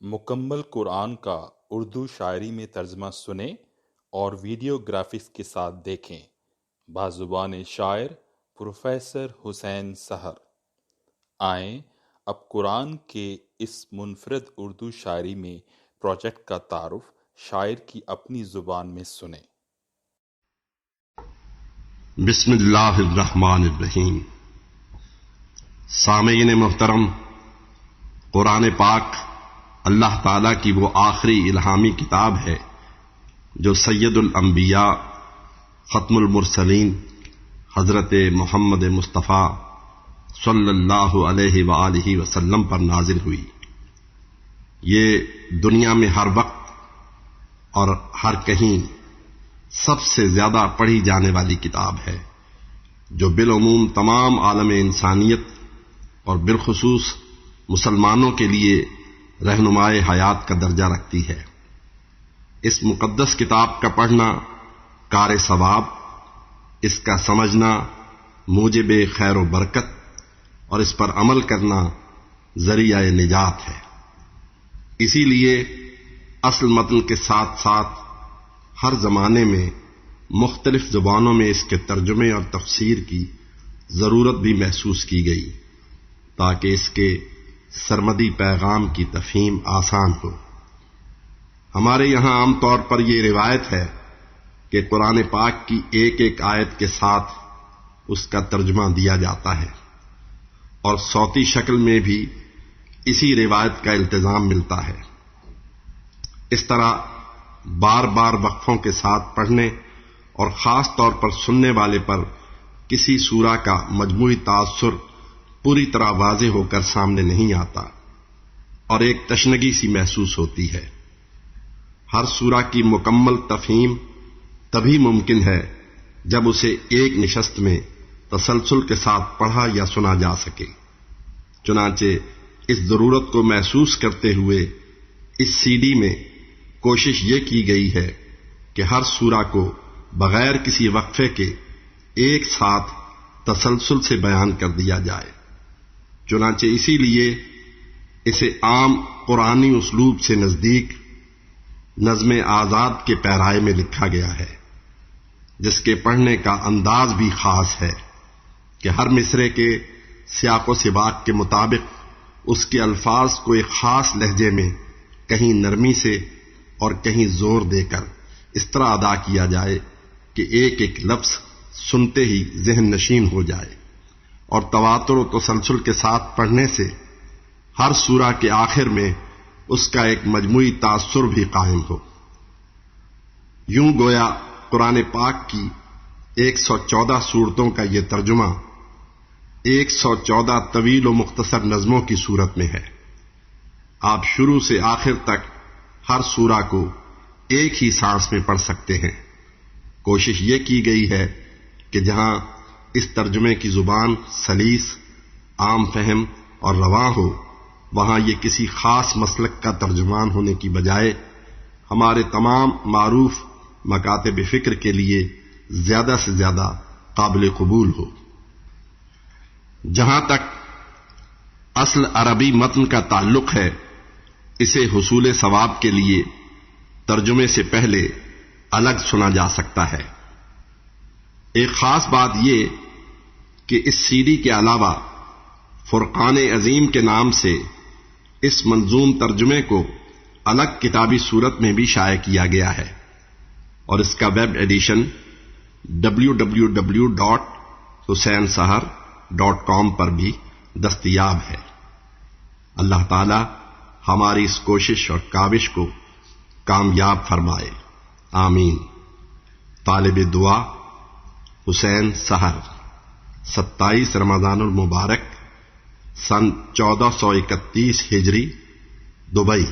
مکمل قرآن کا اردو شاعری میں ترجمہ سنیں اور ویڈیو گرافکس کے ساتھ دیکھیں۔ بازبان شاعر پروفیسر حسین سحر۔ آئیں اب قرآن کے اس منفرد اردو شاعری میں پروجیکٹ کا تعارف شاعر کی اپنی زبان میں سنیں۔ بسم اللہ الرحمن الرحیم۔ سامعین محترم، قرآن پاک اللہ تعالیٰ کی وہ آخری الہامی کتاب ہے جو سید الانبیاء ختم المرسلین حضرت محمد مصطفیٰ صلی اللہ علیہ وآلہ وسلم پر نازل ہوئی۔ یہ دنیا میں ہر وقت اور ہر کہیں سب سے زیادہ پڑھی جانے والی کتاب ہے، جو بالعموم تمام عالم انسانیت اور بالخصوص مسلمانوں کے لیے رہنمائے حیات کا درجہ رکھتی ہے۔ اس مقدس کتاب کا پڑھنا کار ثواب، اس کا سمجھنا موجب خیر و برکت اور اس پر عمل کرنا ذریعہ نجات ہے۔ اسی لیے اصل متن کے ساتھ ساتھ ہر زمانے میں مختلف زبانوں میں اس کے ترجمے اور تفسیر کی ضرورت بھی محسوس کی گئی تاکہ اس کے سرمدی پیغام کی تفہیم آسان ہو۔ ہمارے یہاں عام طور پر یہ روایت ہے کہ قرآن پاک کی ایک ایک آیت کے ساتھ اس کا ترجمہ دیا جاتا ہے، اور صوتی شکل میں بھی اسی روایت کا التزام ملتا ہے۔ اس طرح بار بار وقفوں کے ساتھ پڑھنے اور خاص طور پر سننے والے پر کسی سورہ کا مجموعی تاثر پوری طرح واضح ہو کر سامنے نہیں آتا اور ایک تشنگی سی محسوس ہوتی ہے۔ ہر سورہ کی مکمل تفہیم تبھی ممکن ہے جب اسے ایک نشست میں تسلسل کے ساتھ پڑھا یا سنا جا سکے۔ چنانچہ اس ضرورت کو محسوس کرتے ہوئے اس سی ڈی میں کوشش یہ کی گئی ہے کہ ہر سورہ کو بغیر کسی وقفے کے ایک ساتھ تسلسل سے بیان کر دیا جائے۔ چنانچہ اسی لیے اسے عام قرآنی اسلوب سے نزدیک نظم آزاد کے پیرائے میں لکھا گیا ہے، جس کے پڑھنے کا انداز بھی خاص ہے کہ ہر مصرعے کے سیاق و سباق کے مطابق اس کے الفاظ کو ایک خاص لہجے میں کہیں نرمی سے اور کہیں زور دے کر اس طرح ادا کیا جائے کہ ایک ایک لفظ سنتے ہی ذہن نشین ہو جائے، اور تواتر و تسلسل کے ساتھ پڑھنے سے ہر سورہ کے آخر میں اس کا ایک مجموعی تاثر بھی قائم ہو۔ یوں گویا قرآن پاک کی 114 سورتوں کا یہ ترجمہ 114 طویل و مختصر نظموں کی صورت میں ہے۔ آپ شروع سے آخر تک ہر سورہ کو ایک ہی سانس میں پڑھ سکتے ہیں۔ کوشش یہ کی گئی ہے کہ جہاں اس ترجمے کی زبان سلیس، عام فہم اور رواں ہو، وہاں یہ کسی خاص مسلک کا ترجمان ہونے کی بجائے ہمارے تمام معروف مکاتب فکر کے لیے زیادہ سے زیادہ قابل قبول ہو۔ جہاں تک اصل عربی متن کا تعلق ہے، اسے حصول ثواب کے لیے ترجمے سے پہلے الگ سنا جا سکتا ہے۔ ایک خاص بات یہ کہ اس سی ڈی کے علاوہ فرقان عظیم کے نام سے اس منظوم ترجمے کو الگ کتابی صورت میں بھی شائع کیا گیا ہے، اور اس کا ویب ایڈیشن www.husainsahar.com پر بھی دستیاب ہے۔ اللہ تعالی ہماری اس کوشش اور کاوش کو کامیاب فرمائے، آمین۔ طالب دعا حسین سحر، 27 رمضان المبارک، سن 1431 ہجری، دبئی۔